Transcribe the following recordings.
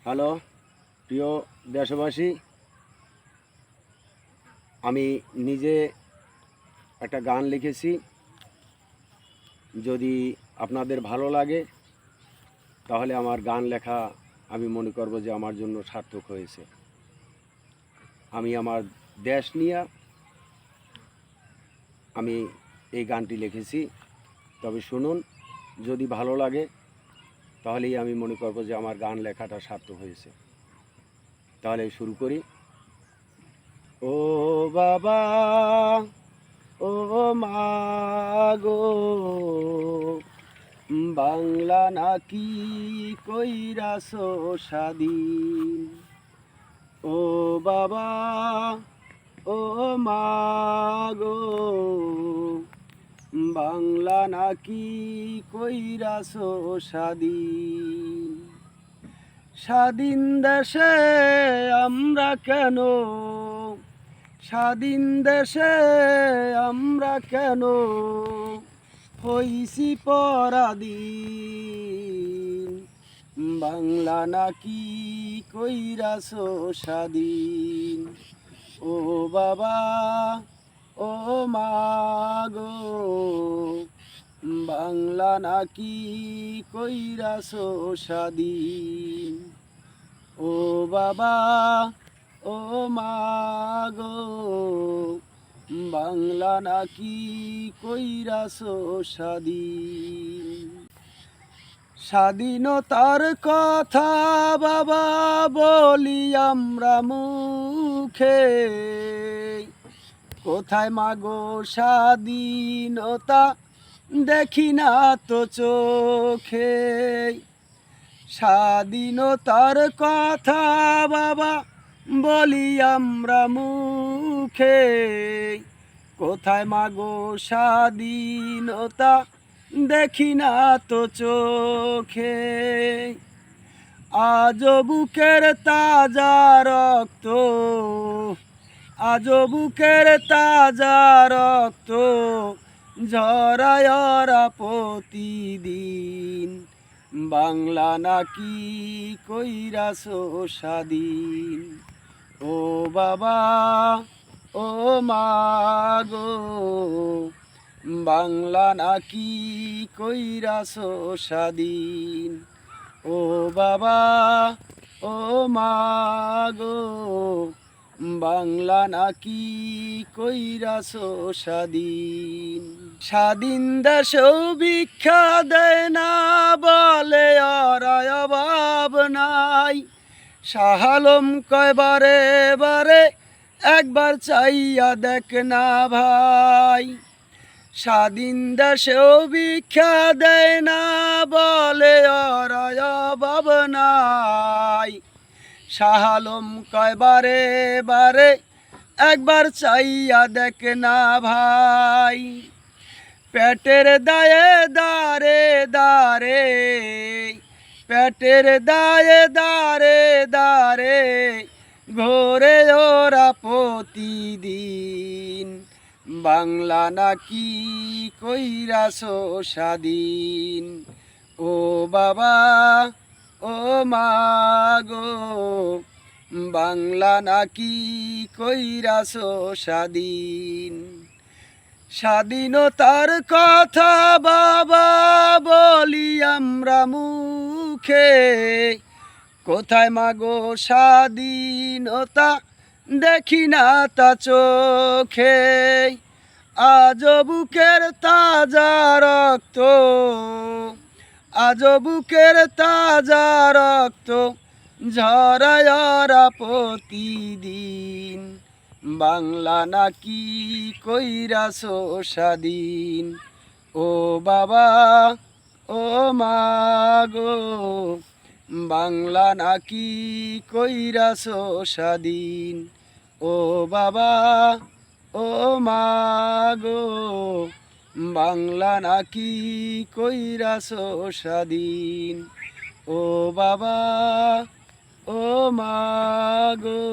Hello প্রিয় দেশবাসী, আমি নিজে একটা গান লিখেছি। যদি আপনাদের ভালো লাগে তাহলে আমার গান লেখা আমি মনে করব যে আমার জন্য সার্থক হয়েছে। আমি আমার দেশ নিয়ে আমি এই গানটি লিখেছি। তবে শুনুন, যদি ভালো লাগে তাহলেই আমি মনে করব যে আমার গান লেখাটা সার্থক হয়েছে। তাহলে শুরু করি। ও বাবা, ও মা গো, বাংলা নাকি কইরাছো স্বাধীন। ও বাবা, ও মা গো, বাংলা নাকি কইরাছো স্বাধীন। স্বাধীন দেশে আমরা কেন, স্বাধীন দেশে আমরা কেন হইছি পরাধীন। বাংলা নাকি কইরাছো স্বাধীন। ও বাবা, ও মা গো, বাংলা নাকি কইরাছো স্বাধীন। ও বাবা, ও মা গো, বাংলা নাকি কইরাছো স্বাধীন। স্বাধীনতার কথা বাবা বলি আমরা মুখে, কোথায় মাগো স্বাধীনতা দেখি না তো চোখে। স্বাধীনতার কথা বাবা বলি আমরা মুখে, কোথায় মাগো স্বাধীনতা দেখি না তো চোখে। আজ বুকের তাজা রক্ত, আজ বুকের তাজা রক্ত ঝরায় প্রতিদিন। বাংলা নাকি কইরাছো স্বাধীন। ও বাবা, ও মা গো, বাংলা নাকি কইরাছো স্বাধীন। ও বাবা, ও মা গো, বাংলা নাকি কইরাছো স্বাধীন। স্বাধীন দেশেও ভিক্ষা দেয় না, বলে অরায় অভাব নাই। শাহ আলম কয় বারে বারে একবার চাইয়া দেখ না ভাই। স্বাধীন দেশেও ভিক্ষা দেয় না, বলে অরায় অভাব নাই। শাহ আলম কয় বারে বারে একবার চাইয়া দেখ না ভাই। পেটের দায়ে দারে দারে, পেটের দায়ে দারে দারে ঘোরে ওরা প্রতিদিন। বাংলা নাকি কইরাছো স্বাধীন। ও বাবা, ও মা গো, বাংলা নাকি কইরাছো স্বাধীন। স্বাধীনতার কথা বাবা বলি আমরা মুখে, কোথায় মাগো স্বাধীনতা দেখি না তা চোখে। আজ বুকের তাজা রক্ত, আজ বুকের তাজা রক্ত ঝরায় প্রতিদিন। বাংলা নাকি কইরাছো স্বাধীন। ও বাবা, ও মা গো, বাংলা নাকি কইরাছো স্বাধীন। ও বাবা, ও মা গো, বাংলা নাকি কইরাছো স্বাধীন। ও বাবা, ও মা গো,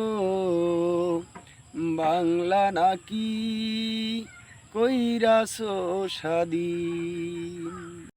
বাংলা নাকি কইরাছো স্বাধীন।